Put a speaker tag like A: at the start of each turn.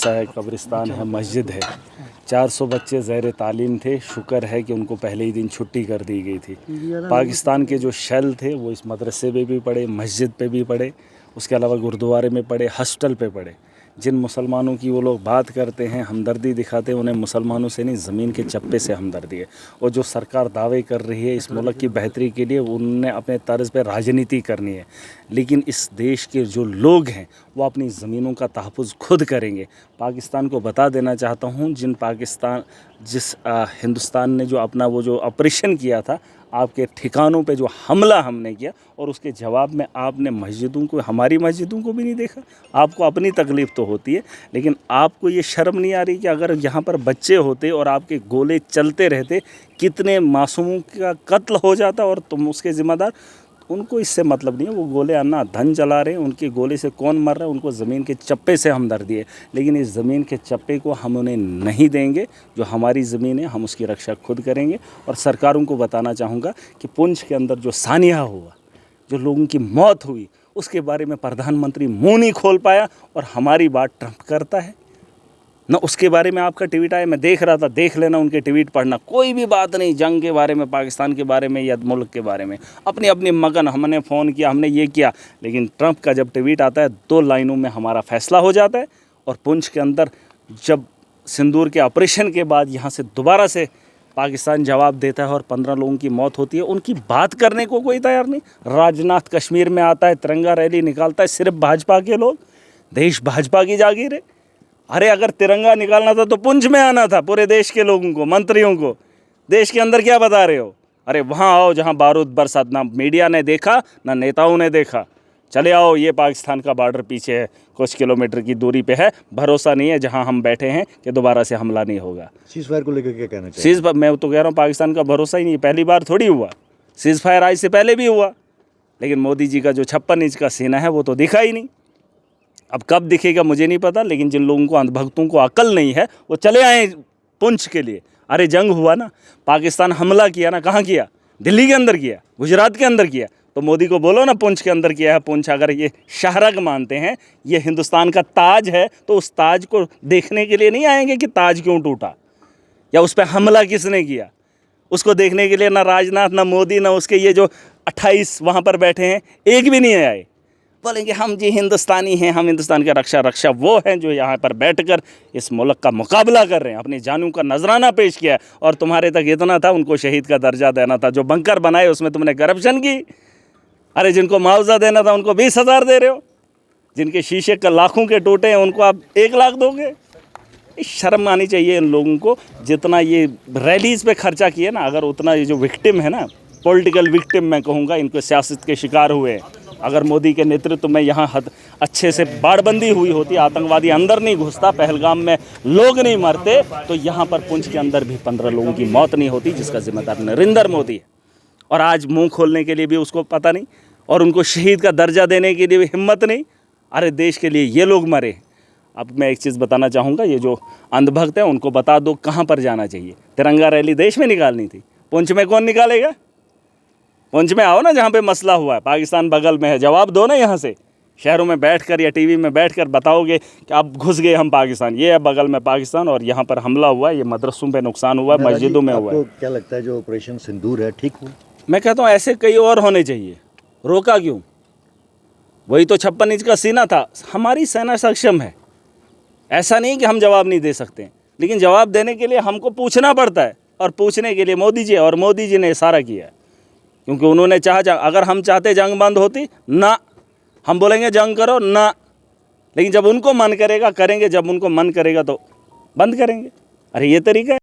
A: मदरसा है, कब्रिस्तान है, मस्जिद है। 400 बच्चे ज़ैर तालीम थे। शुक्र है कि उनको पहले ही दिन छुट्टी कर दी गई थी। पाकिस्तान के जो शैल थे वो इस मदरसे पे भी पढ़े, मस्जिद पे भी पढ़े, उसके अलावा गुरुद्वारे में पढ़े, हॉस्टल पे पढ़े। जिन मुसलमानों की वो लोग बात करते हैं, हमदर्दी दिखाते हैं, उन्हें मुसलमानों से नहीं ज़मीन के चप्पे से हमदर्दी है। और जो सरकार दावे कर रही है इस मुल्क की बेहतरी के लिए, उन्होंने अपने तर्ज पे राजनीति करनी है। लेकिन इस देश के जो लोग हैं वो अपनी ज़मीनों का तहफ़्फ़ुज़ खुद करेंगे। पाकिस्तान को बता देना चाहता हूँ, जिस हिंदुस्तान ने जो अपना वो जो ऑपरेशन किया था आपके ठिकानों पे, जो हमला हमने किया, और उसके जवाब में आपने मस्जिदों को, हमारी मस्जिदों को भी नहीं देखा। आपको अपनी तकलीफ़ तो होती है, लेकिन आपको ये शर्म नहीं आ रही कि अगर यहाँ पर बच्चे होते और आपके गोले चलते रहते, कितने मासूमों का कत्ल हो जाता और तुम उसके ज़िम्मेदार। उनको इससे मतलब नहीं है, वो गोले अन्ना धन चला रहे हैं, उनके गोले से कौन मर रहा है, उनको ज़मीन के चप्पे से हमदर्दी है। लेकिन इस ज़मीन के चप्पे को हम उन्हें नहीं देंगे। जो हमारी ज़मीन है हम उसकी रक्षा खुद करेंगे। और सरकारों को बताना चाहूँगा कि पुंछ के अंदर जो सानिया हुआ, जो लोगों की मौत हुई, उसके बारे में प्रधानमंत्री मुँह नहीं खोल पाया और हमारी बात ट्रंप करता है न। उसके बारे में आपका ट्वीट आया, मैं देख रहा था, देख लेना उनके ट्वीट पढ़ना। कोई भी बात नहीं जंग के बारे में, पाकिस्तान के बारे में या मुल्क के बारे में, अपनी अपनी मगन। हमने फ़ोन किया, हमने ये किया, लेकिन ट्रंप का जब ट्वीट आता है 2 लाइनों में हमारा फ़ैसला हो जाता है। और पुंछ के अंदर जब सिंदूर के ऑपरेशन के बाद यहाँ से दोबारा से पाकिस्तान जवाब देता है और 15 लोगों की मौत होती है, उनकी बात करने को कोई तैयार नहीं। राजनाथ कश्मीर में आता है, तिरंगा रैली निकालता है, सिर्फ भाजपा के लोग, देश भाजपा की जागीर है। अरे अगर तिरंगा निकालना था तो पुंछ में आना था, पूरे देश के लोगों को, मंत्रियों को। देश के अंदर क्या बता रहे हो? अरे वहाँ आओ जहाँ बारूद बरसात, ना मीडिया ने देखा ना नेताओं ने देखा। चले आओ, ये पाकिस्तान का बॉर्डर पीछे है, कुछ किलोमीटर की दूरी पे है। भरोसा नहीं है जहाँ हम बैठे हैं कि दोबारा से हमला नहीं होगा।
B: सीज़ फायर को लेकर क्या कहना चाहिए?
A: सीज़ फायर, मैं तो कह रहा हूँ पाकिस्तान का भरोसा ही नहीं। पहली बार थोड़ी हुआ सीज़ फायर, आज से पहले भी हुआ, लेकिन मोदी जी का जो 56 इंच का सीना है वो तो दिखा ही नहीं। अब कब दिखेगा मुझे नहीं पता, लेकिन जिन लोगों को, अंधभक्तों को अकल नहीं है, वो चले आए पुंछ के लिए। अरे जंग हुआ ना, पाकिस्तान हमला किया ना, कहाँ किया? दिल्ली के अंदर किया, गुजरात के अंदर किया। तो मोदी को बोलो ना पुंछ के अंदर किया है। पुंछ अगर ये शाहरग मानते हैं, ये हिंदुस्तान का ताज है, तो उस ताज को देखने के लिए नहीं आएंगे कि ताज क्यों टूटा या उस पर हमला किसने किया। उसको देखने के लिए ना राजनाथ, ना मोदी, ना उसके ये जो 28 वहाँ पर बैठे हैं, एक भी नहीं आए। बोलेंगे हम जी हिंदुस्तानी हैं, हम हिंदुस्तान के रक्षा वो हैं जो यहाँ पर बैठकर इस मुल्क का मुकाबला कर रहे हैं, अपनी जानों का नजराना पेश किया है। और तुम्हारे तक इतना था, उनको शहीद का दर्जा देना था। जो बंकर बनाए उसमें तुमने करप्शन की। अरे जिनको मुआवजा देना था उनको 20,000 दे रहे हो। जिनके शीशे का लाखों के टूटे हैं उनको आप 1 लाख दोगे। शर्म आनी चाहिए इन लोगों को। जितना ये रैलीज़ पे खर्चा किए ना, अगर उतना ये जो विक्टिम है ना, पॉलिटिकल विक्टिम मैं कहूँगा, इनको सियासत के शिकार हुए, अगर मोदी के नेतृत्व में यहाँ अच्छे से बाड़बंदी हुई होती, आतंकवादी अंदर नहीं घुसता, पहलगाम में लोग नहीं मरते, तो यहाँ पर पुंछ के अंदर भी 15 लोगों की मौत नहीं होती, जिसका जिम्मेदार नरेंद्र मोदी है। और आज मुंह खोलने के लिए भी उसको पता नहीं, और उनको शहीद का दर्जा देने के लिए भी हिम्मत नहीं। अरे देश के लिए ये लोग मरे। अब मैं एक चीज़ बताना चाहूँगा, ये जो अंधभक्त हैं उनको बता दो कहाँ पर जाना चाहिए। तिरंगा रैली देश में निकालनी थी, पुंछ में कौन निकालेगा? पुंछ में आओ ना, जहाँ पे मसला हुआ है। पाकिस्तान बगल में है, जवाब दो ना। यहाँ से शहरों में बैठकर या टीवी में बैठकर बताओगे कि अब घुस गए हम पाकिस्तान, ये है बगल में पाकिस्तान और यहाँ पर हमला हुआ है, ये मदरसों पे नुकसान हुआ है, मस्जिदों में हुआ है।
B: आपको क्या लगता है जो ऑपरेशन सिंदूर है ठीक हुआ?
A: मैं कहता हूँ ऐसे कई और होने चाहिए, रोका क्यों? वही तो 56 इंच का सीना था। हमारी सेना सक्षम है, ऐसा नहीं कि हम जवाब नहीं दे सकते, लेकिन जवाब देने के लिए हमको पूछना पड़ता है। और पूछने के लिए मोदी जी, और मोदी जी ने इशारा किया है, क्योंकि उन्होंने चाहा अगर हम चाहते जंग बंद होती ना, हम बोलेंगे जंग करो ना, लेकिन जब उनको मन करेगा करेंगे, जब उनको मन करेगा तो बंद करेंगे। अरे ये तरीका है।